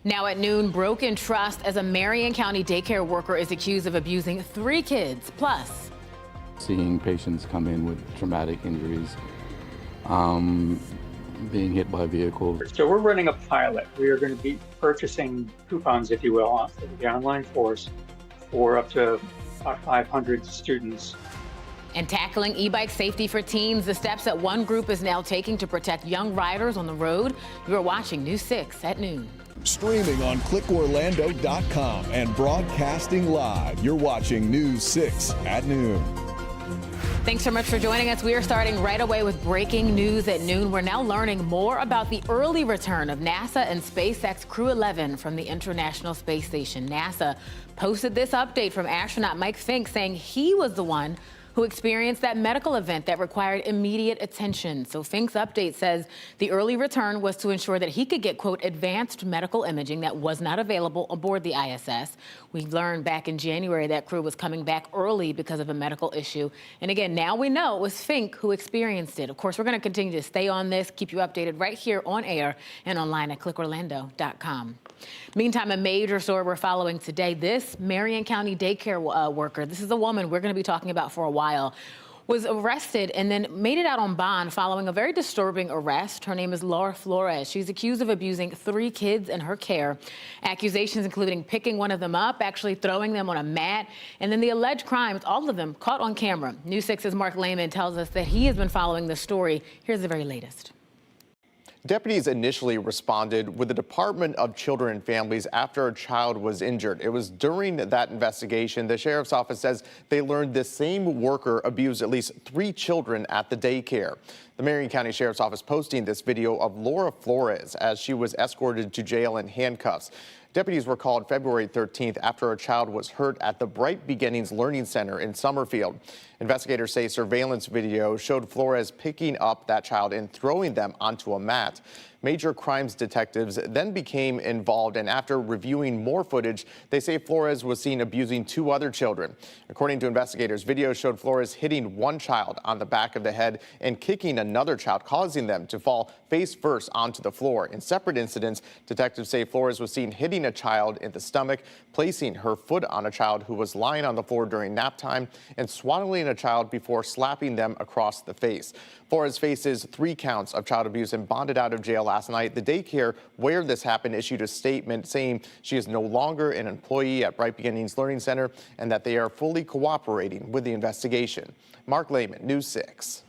Now at noon, broken trust as a Marion County daycare worker is accused of abusing 3 kids. Plus, seeing patients come in with traumatic injuries, being hit by vehicles. So we're running a pilot. We are going to be purchasing coupons, if you will, off of the online force for up to about 500 students. and tackling e-bike safety for teens, the steps that one group is now taking to protect young riders on the road. You are watching News 6 at noon. Streaming on clickorlando.com and broadcasting live. You're watching News 6 at noon. Thanks so much for joining us. We are starting right away with breaking news at noon. We're now learning more about the early return of NASA and SpaceX Crew 11 from the International Space Station. NASA posted this update from astronaut Mike Fink saying he was the one who experienced that medical event that required immediate attention. So Fink's update says the early return was to ensure that he could get, quote, advanced medical imaging that was not available aboard the ISS. We learned back in January that crew was coming back early because of a medical issue. And again, now we know it was Fink who experienced it. Of course, we're going to continue to stay on this, keep you updated right here on air and online at clickorlando.com. Meantime, a major story we're following today. This Marion County daycare worker, this is a woman we're going to be talking about for a while, was arrested and then made it out on bond following a very disturbing arrest. Her name is Laura Flores. She's accused of abusing 3 kids in her care. Accusations including picking one of them up, actually throwing them on a mat, and then the alleged crimes, all of them caught on camera. News 6's Mark Lehman tells us that he has been following this story. Here's the very latest. Deputies initially responded with the Department of Children and Families after a child was injured. It was during that investigation, the sheriff's office says they learned this same worker abused at least 3 children at the daycare. The Marion County Sheriff's Office posting this video of Laura Flores as she was escorted to jail in handcuffs. Deputies were called February 13th after a child was hurt at the Bright Beginnings Learning Center in Summerfield. Investigators say surveillance video showed Flores picking up that child and throwing them onto a mat. Major crimes detectives then became involved, and after reviewing more footage, they say Flores was seen abusing 2 other children. According to investigators, video showed Flores hitting one child on the back of the head and kicking another child, causing them to fall face first onto the floor. In separate incidents, detectives say Flores was seen hitting a child in the stomach, placing her foot on a child who was lying on the floor during nap time, and swaddling a child before slapping them across the face. Flores faces 3 counts of child abuse and bonded out of jail last night. The daycare where this happened issued a statement saying she is no longer an employee at Bright Beginnings Learning Center and that they are fully cooperating with the investigation. Mark Lehman, News 6.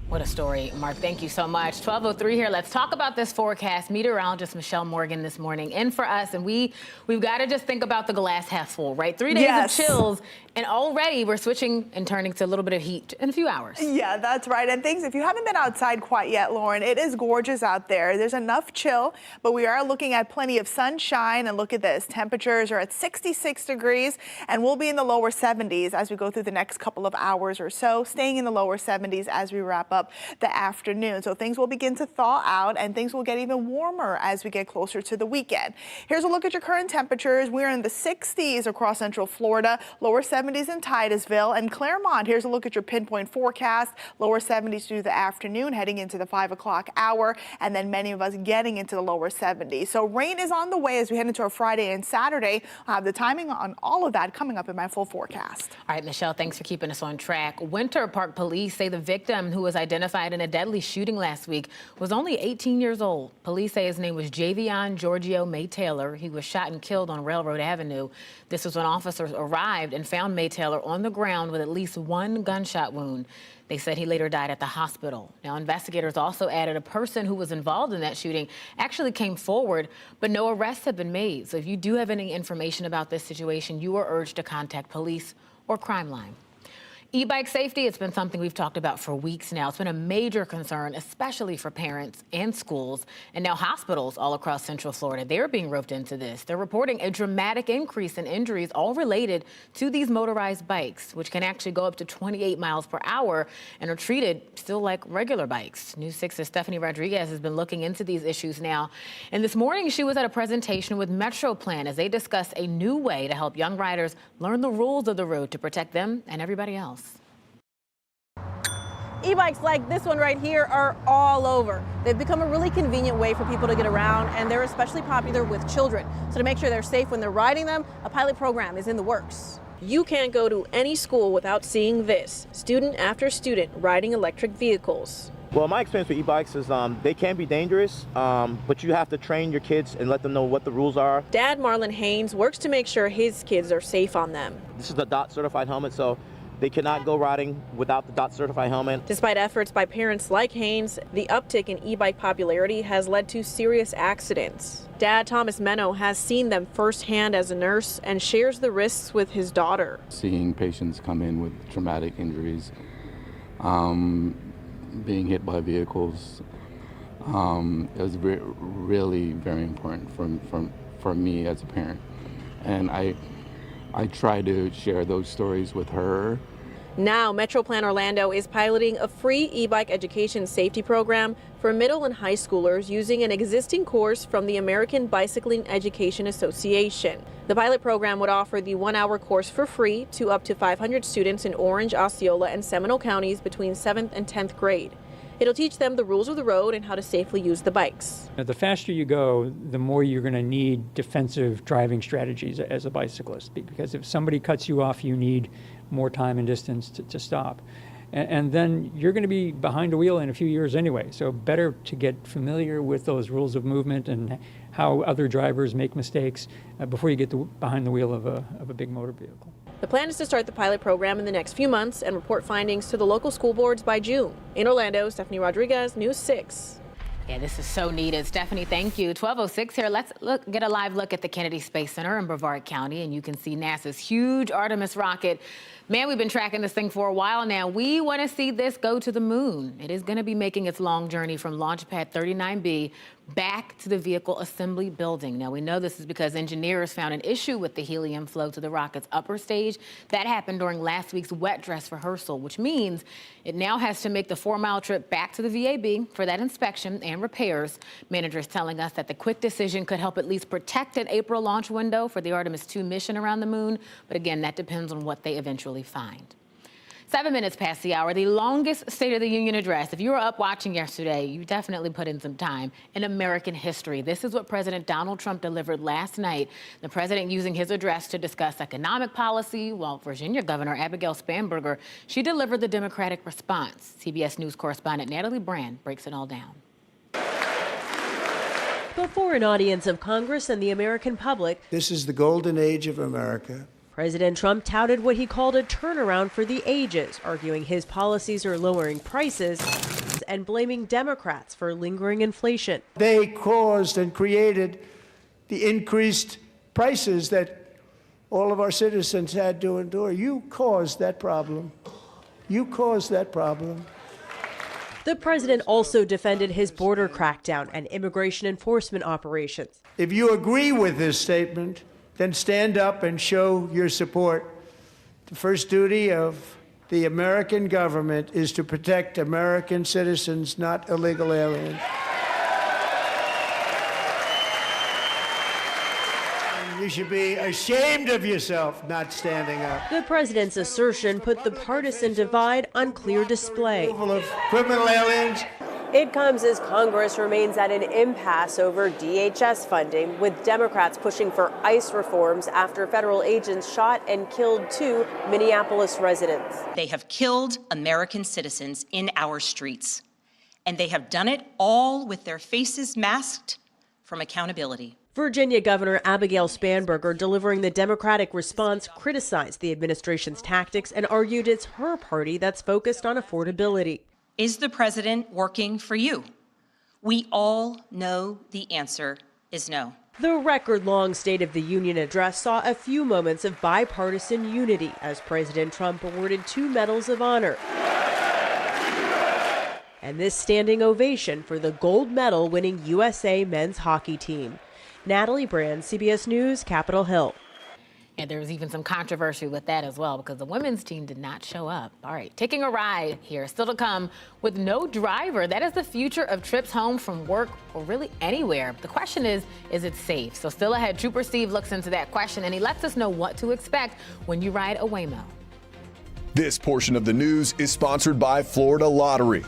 What a story, Mark. Thank you so much. 12:03 here. Let's talk about this forecast. Meteorologist Michelle Morgan this morning in for us. And we've got to just think about the glass half full, right? 3 days of chills. And already we're switching and turning to a little bit of heat in a few hours. Yeah, that's right. And things, if you haven't been outside quite yet, Lauren, it is gorgeous out there. There's enough chill, but we are looking at plenty of sunshine. And look at this. Temperatures are at 66 degrees and we'll be in the lower 70s as we go through the next couple of hours or so, staying in the lower 70s as we wrap up the afternoon. So things will begin to thaw out and things will get even warmer as we get closer to the weekend. Here's a look at your current temperatures. We're in the 60s across Central Florida, lower 70s in Titusville and Claremont. Here's a look at your pinpoint forecast, lower 70s through the afternoon, heading into the 5 o'clock hour, and then many of us getting into the lower 70s. So rain is on the way as we head into our Friday and Saturday. I'll have the timing on all of that coming up in my full forecast. All right, Michelle, thanks for keeping us on track. Winter Park police say the victim, who was identified in a deadly shooting last week, was only 18 years old. Police say his name was Javion Giorgio May Taylor. He was shot and killed on Railroad Avenue. This was when officers arrived and found May Taylor on the ground with at least 1 gunshot wound. They said he later died at the hospital. Now, investigators also added a person who was involved in that shooting actually came forward, but no arrests have been made. So if you do have any information about this situation, you are urged to contact police or Crime Line. E-bike safety, it's been something we've talked about for weeks now. It's been a major concern, especially for parents and schools, and now hospitals all across Central Florida. They're being roped into this. They're reporting a dramatic increase in injuries, all related to these motorized bikes, which can actually go up to 28 miles per hour and are treated still like regular bikes. News 6's Stephanie Rodriguez has been looking into these issues now. And this morning, she was at a presentation with MetroPlan as they discussed a new way to help young riders learn the rules of the road to protect them and everybody else. E-bikes like this one right here are all over. They've become a really convenient way for people to get around, and they're especially popular with children. So to make sure they're safe when they're riding them, a pilot program is in the works. You can't go to any school without seeing this, student after student riding electric vehicles. Well, my experience with e-bikes is they can be dangerous, but you have to train your kids and let them know what the rules are. Dad Marlon Haynes works to make sure his kids are safe on them. This is the DOT certified helmet, so they cannot go riding without the DOT certified helmet. Despite efforts by parents like Haynes, the uptick in e-bike popularity has led to serious accidents. Dad Thomas Menno has seen them firsthand as a nurse and shares the risks with his daughter. Seeing patients come in with traumatic injuries, being hit by vehicles, it was really very important for me as a parent. And I try to share those stories with her. Now, MetroPlan Orlando is piloting a free e-bike education safety program for middle and high schoolers using an existing course from the American Bicycling Education Association. The pilot program would offer the 1-hour course for free to up to 500 students in Orange, Osceola, and Seminole counties between 7th and 10th grade. It'll teach them the rules of the road and how to safely use the bikes. The faster you go, the more you're going to need defensive driving strategies as a bicyclist, because if somebody cuts you off, you need more time and distance to stop. And then you're going to be behind a wheel in a few years anyway, so better to get familiar with those rules of movement and how other drivers make mistakes before you get behind the wheel of a big motor vehicle. The plan is to start the pilot program in the next few months and report findings to the local school boards by June. In Orlando, Stephanie Rodriguez, News 6. Yeah, this is so needed. Stephanie, thank you. 12:06 here. Let's get a live look at the Kennedy Space Center in Brevard County, and you can see NASA's huge Artemis rocket. Man, we've been tracking this thing for a while now. We want to see this go to the moon. It is going to be making its long journey from Launch Pad 39B back to the vehicle assembly building. Now, we know this is because engineers found an issue with the helium flow to the rocket's upper stage. That happened during last week's wet dress rehearsal, which means it now has to make the 4-mile trip back to the VAB for that inspection and repairs. Managers telling us that the quick decision could help at least protect an April launch window for the Artemis 2 mission around the moon. But again, that depends on what they eventually find. 7 minutes past the hour, the longest State of the Union address. If you were up watching yesterday, you definitely put in some time in American history. This is what President Donald Trump delivered last night. The president using his address to discuss economic policy, while Virginia Governor Abigail Spanberger, she delivered the Democratic response. CBS News correspondent Natalie Brand breaks it all down. Before an audience of Congress and the American public, this is the golden age of America. President Trump touted what he called a turnaround for the ages, arguing his policies are lowering prices and blaming Democrats for lingering inflation. They caused and created the increased prices that all of our citizens had to endure. You caused that problem. You caused that problem. The president also defended his border crackdown and immigration enforcement operations. If you agree with this statement, then stand up and show your support. The first duty of the American government is to protect American citizens, not illegal aliens. You should be ashamed of yourself not standing up. The president's assertion put the partisan divide on clear display. Of criminal aliens. It comes as Congress remains at an impasse over DHS funding, with Democrats pushing for ICE reforms after federal agents shot and killed 2 Minneapolis residents. They have killed American citizens in our streets, and they have done it all with their faces masked from accountability. Virginia Governor Abigail Spanberger, delivering the Democratic response, criticized the administration's tactics and argued it's her party that's focused on affordability. Is the president working for you? We all know the answer is no. The record-long State of the Union address saw a few moments of bipartisan unity as President Trump awarded 2 medals of honor. And this standing ovation for the gold medal-winning USA men's hockey team. Natalie Brand, CBS News, Capitol Hill. And there was even some controversy with that as well, because the women's team did not show up. All right, taking a ride here, still to come, with no driver. That is the future of trips home from work or really anywhere. The question is it safe? So still ahead, Trooper Steve looks into that question, and he lets us know what to expect when you ride a Waymo. This portion of the news is sponsored by Florida Lottery.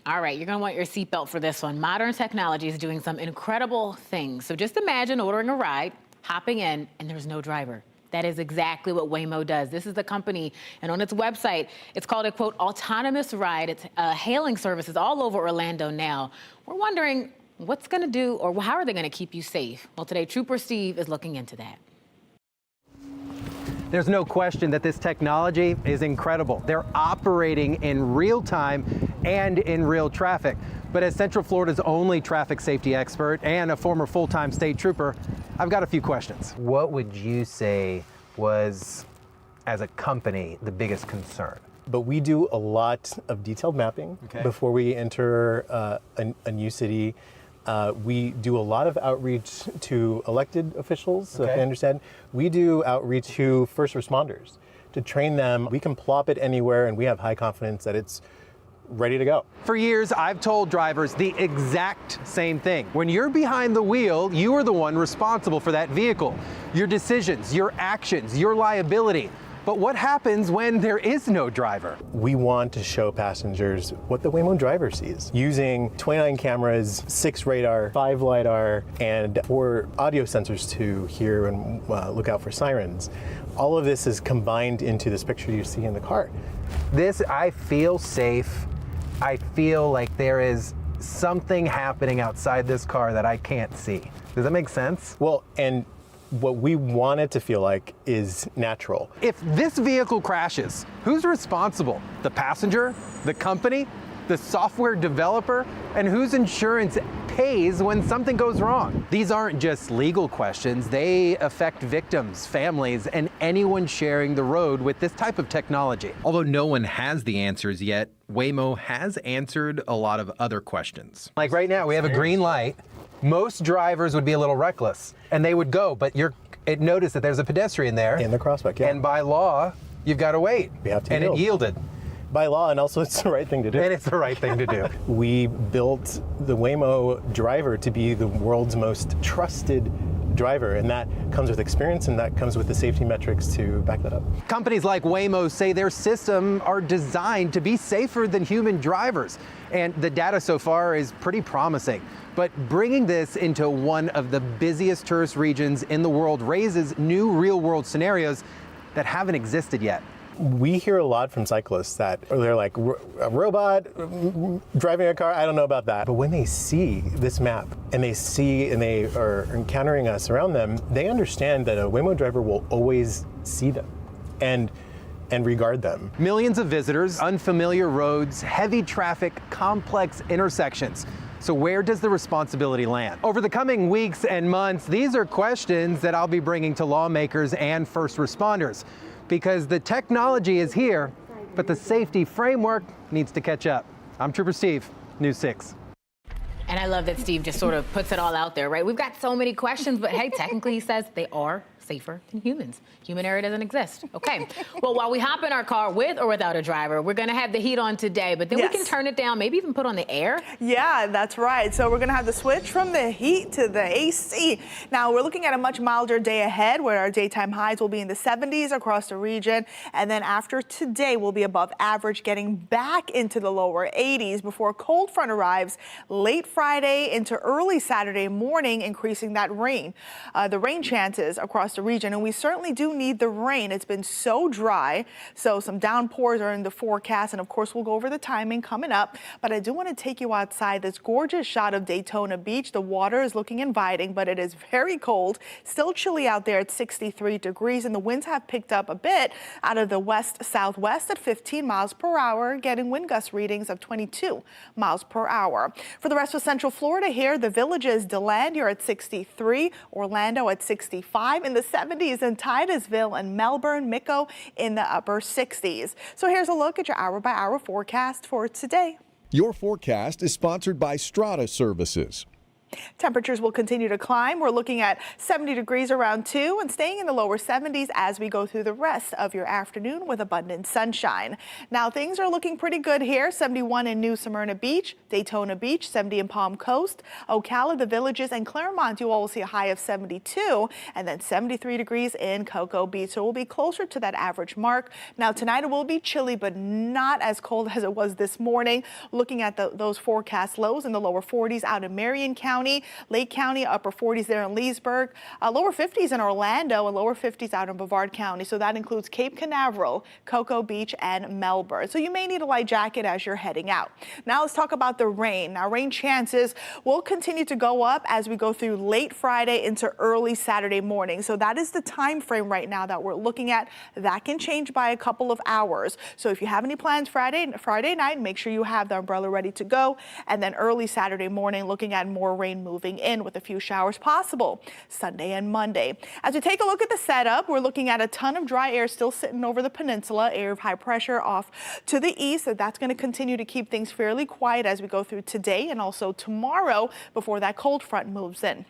All right, you're going to want your seatbelt for this one. Modern technology is doing some incredible things. So just imagine ordering a ride, hopping in, and there's no driver. That is exactly what Waymo does. This is the company, and on its website, it's called a, quote, autonomous ride. It's hailing services all over Orlando now. We're wondering what's going to do, or how are they going to keep you safe? Well, today, Trooper Steve is looking into that. There's no question that this technology is incredible. They're operating in real time and in real traffic. But as Central Florida's only traffic safety expert and a former full-time state trooper, I've got a few questions. What would you say was, as a company, the biggest concern? But we do a lot of detailed mapping before we enter a new city. We do a lot of outreach to elected officials, if I understand. We do outreach to first responders to train them. We can plop it anywhere, and we have high confidence that it's ready to go. For years, I've told drivers the exact same thing. When you're behind the wheel, you are the one responsible for that vehicle. Your decisions, your actions, your liability. But what happens when there is no driver? We want to show passengers what the Waymo driver sees. Using 29 cameras, 6 radar, 5 LiDAR, and 4 audio sensors to hear and look out for sirens. All of this is combined into this picture you see in the car. I feel safe. I feel like there is something happening outside this car that I can't see. Does that make sense? Well, and what we want it to feel like is natural. If this vehicle crashes, who's responsible? The passenger, the company, the software developer, and whose insurance pays when something goes wrong? These aren't just legal questions. They affect victims, families, and anyone sharing the road with this type of technology. Although no one has the answers yet, Waymo has answered a lot of other questions. Like right now, we have a green light. Most drivers would be a little reckless and they would go, but you're it noticed that there's a pedestrian there. In the crosswalk, yeah. And by law, you've got to wait. We have to and yield. it yielded. By law, and also it's the right thing to do. And it's the right thing to do. We built the Waymo driver to be the world's most trusted driver, and that comes with experience, and that comes with the safety metrics to back that up. Companies like Waymo say their system are designed to be safer than human drivers, and the data so far is pretty promising. But bringing this into one of the busiest tourist regions in the world raises new real-world scenarios that haven't existed yet. We hear a lot from cyclists that they're like, a robot driving a car, I don't know about that. But when they see this map and they are encountering us around them, they understand that a Waymo driver will always see them and regard them. Millions of visitors, unfamiliar roads, heavy traffic, complex intersections. So where does the responsibility land? Over the coming weeks and months, these are questions that I'll be bringing to lawmakers and first responders, because the technology is here, but the safety framework needs to catch up. I'm Trooper Steve, News 6. And I love that Steve just sort of puts it all out there, right? We've got so many questions, but hey, technically he says they are safer than humans. Human error doesn't exist. Okay. Well, while we hop in our car with or without a driver, we're going to have the heat on today, but then we can turn it down, maybe even put on the air. Yeah, that's right. So we're going to have the switch from the heat to the AC. Now, we're looking at a much milder day ahead where our daytime highs will be in the 70s across the region. And then after today, we'll be above average, getting back into the lower 80s before a cold front arrives late Friday into early Saturday morning, increasing that rain. The rain chances across the region, and we certainly do need the rain. It's been so dry, so some downpours are in the forecast, and of course we'll go over the timing coming up, but I do want to take you outside this gorgeous shot of Daytona Beach. The water is looking inviting, but it is very cold, still chilly out there at 63 degrees, and the winds have picked up a bit out of the west-southwest at 15 miles per hour, getting wind gust readings of 22 miles per hour. For the rest of Central Florida here, the Villages, DeLand, you're at 63, Orlando at 65, in the 70s in Titusville and Melbourne, Mico in the upper 60s. So here's a look at your hour-by-hour forecast for today. Your forecast is sponsored by Strata Services. Temperatures will continue to climb. We're looking at 70 degrees around 2 and staying in the lower 70s as we go through the rest of your afternoon with abundant sunshine. Now things are looking pretty good here. 71 in New Smyrna Beach, Daytona Beach, 70 in Palm Coast, Ocala, the Villages, and Claremont. You all will see a high of 72 and then 73 degrees in Cocoa Beach. So we'll be closer to that average mark. Now tonight it will be chilly, but not as cold as it was this morning. Looking at those forecast lows in the lower 40s out in Marion County, Lake County, upper 40s there in Leesburg, lower 50s in Orlando, and lower 50s out in Brevard County. So that includes Cape Canaveral, Cocoa Beach, and Melbourne. So you may need a light jacket as you're heading out. Now let's talk about the rain. Now rain chances will continue to go up as we go through late Friday into early Saturday morning. So that is the time frame right now that we're looking at. That can change by a couple of hours. So if you have any plans Friday night, make sure you have the umbrella ready to go. And then early Saturday morning, looking at more rain moving in with a few showers possible Sunday and Monday. As we take a look at the setup, we're looking at a ton of dry air still sitting over the peninsula, air of high pressure off to the east. So that's going to continue to keep things fairly quiet as we go through today and also tomorrow before that cold front moves in.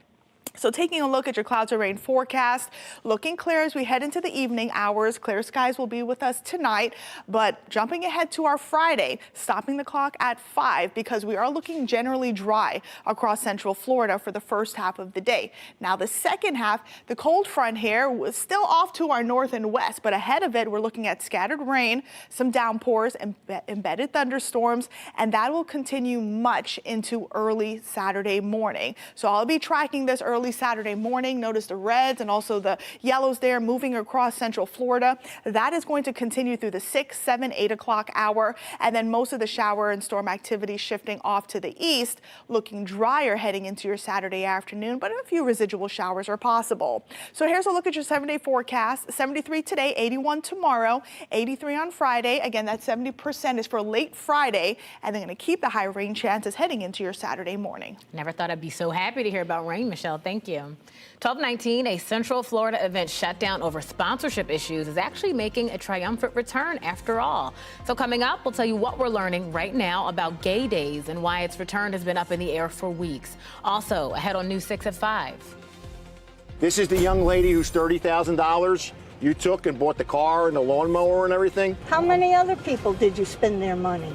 So taking a look at your clouds or rain forecast, looking clear as we head into the evening hours. Clear skies will be with us tonight, but jumping ahead to our Friday, stopping the clock at 5 because we are looking generally dry across Central Florida for the first half of the day. Now the second half, the cold front here was still off to our north and west, but ahead of it, we're looking at scattered rain, some downpours, embedded thunderstorms, and that will continue much into early Saturday morning. So I'll be tracking this early Saturday morning. Notice the reds and also the yellows there moving across Central Florida. That is going to continue through the 6, 7, 8 o'clock hour, and then most of the shower and storm activity shifting off to the east, looking drier heading into your Saturday afternoon, but a few residual showers are possible. So here's a look at your 7-day forecast. 73 today, 81 tomorrow, 83 on Friday. Again, that 70% is for late Friday, and they're going to keep the high rain chances heading into your Saturday morning. Never thought I'd be so happy to hear about rain, Michelle. Thank you. 1219, a Central Florida event shut down over sponsorship issues, is actually making a triumphant return after all. So coming up, we'll tell you what we're learning right now about Gay Days and why its return has been up in the air for weeks. Also, ahead on News 6 at 5. This is the young lady whose $30,000 you took and bought the car and the lawnmower and everything. How many other people did you spend their money?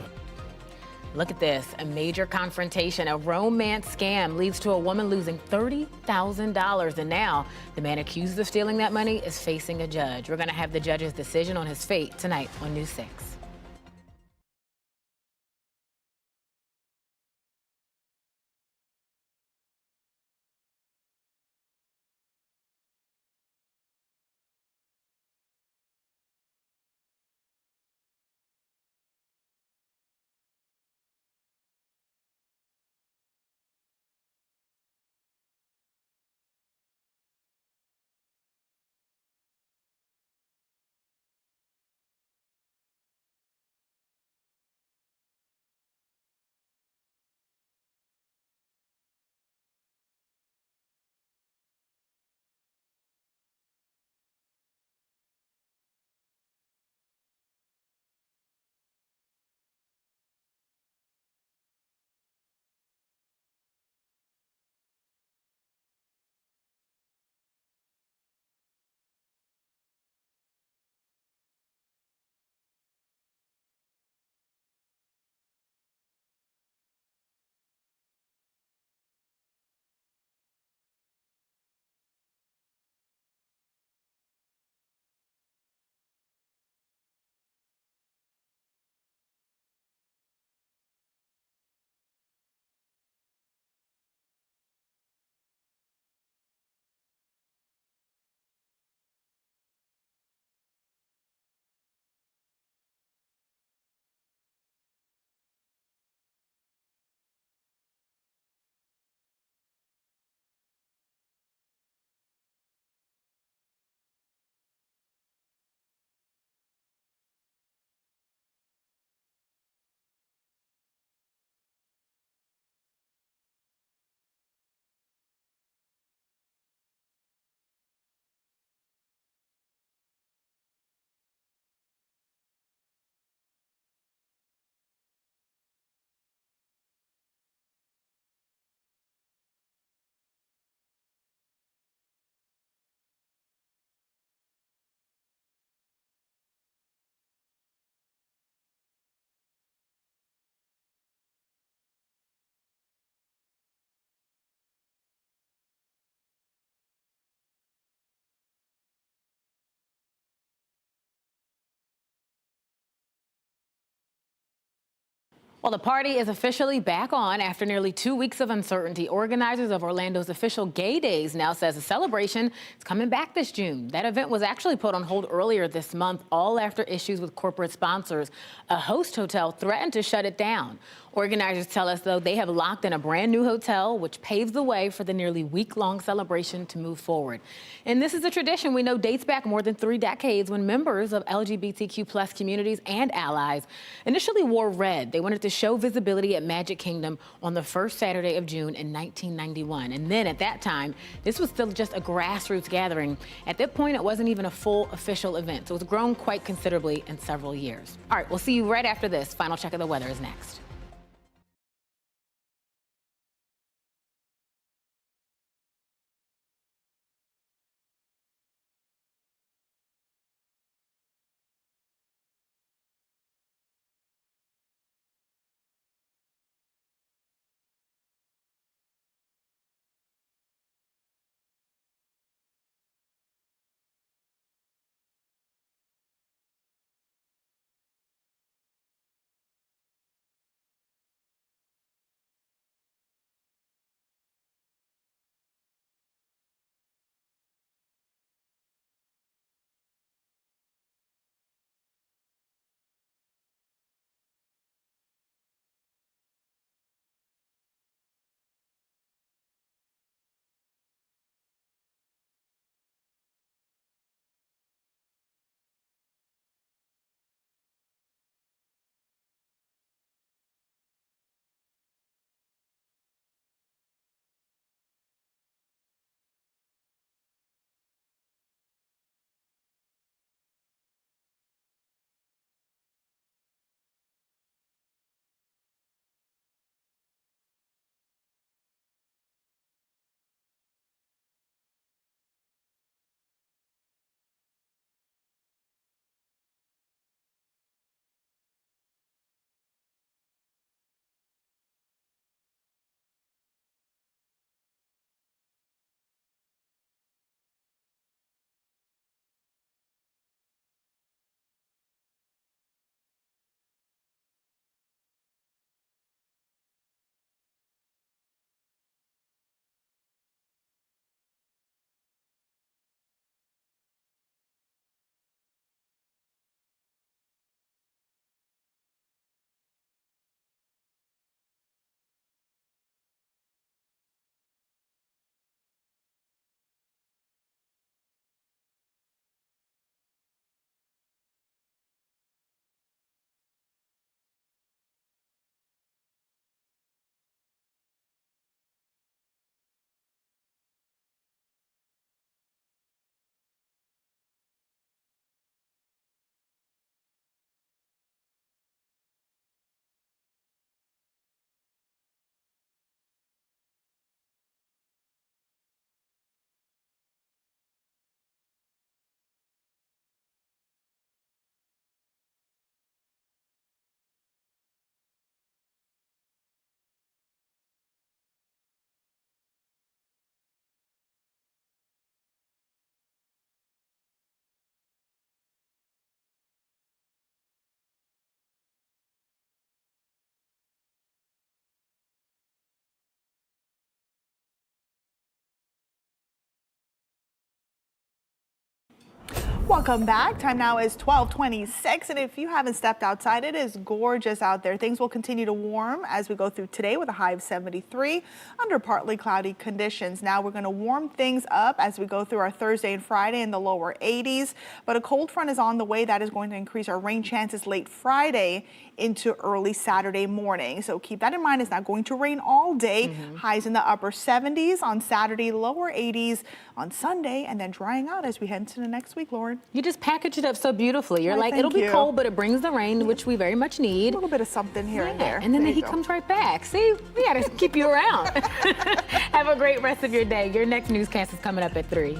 Look at this, a major confrontation, a romance scam leads to a woman losing $30,000. And now the man accused of stealing that money is facing a judge. We're going to have the judge's decision on his fate tonight on News 6. Well, the party is officially back on after nearly 2 weeks of uncertainty. Organizers of Orlando's official Gay Days now says the celebration is coming back this June. That event was actually put on hold earlier this month, all after issues with corporate sponsors. A host hotel threatened to shut it down. Organizers tell us, though, they have locked in a brand new hotel, which paves the way for the nearly week-long celebration to move forward. And this is a tradition we know dates back more than 3 decades when members of LGBTQ+ communities and allies initially wore red. They wanted to show visibility at Magic Kingdom on the first Saturday of June in 1991. And then at that time, this was still just a grassroots gathering. At that point, it wasn't even a full official event, so it's grown quite considerably in several years. All right, we'll see you right after this. Final check of the weather is next. Welcome back. Time now is 12:26, and if you haven't stepped outside, it is gorgeous out there. Things will continue to warm as we go through today with a high of 73 under partly cloudy conditions. Now we're going to warm things up as we go through our Thursday and Friday in the lower 80s, but a cold front is on the way that is going to increase our rain chances late Friday into early Saturday morning. So keep that in mind. It's not going to rain all day. Highs in the upper 70s on Saturday, lower 80s on Sunday, and then drying out as we head into the next week, Lauren. You just package it up so beautifully. You're Why, like, it'll thank be you. cold, but it brings the rain, which we very much need. A little bit of something here and there. And then There the you heat go. comes right back. See, we got to keep you around. Have a great rest of your day. Your next newscast is coming up at 3.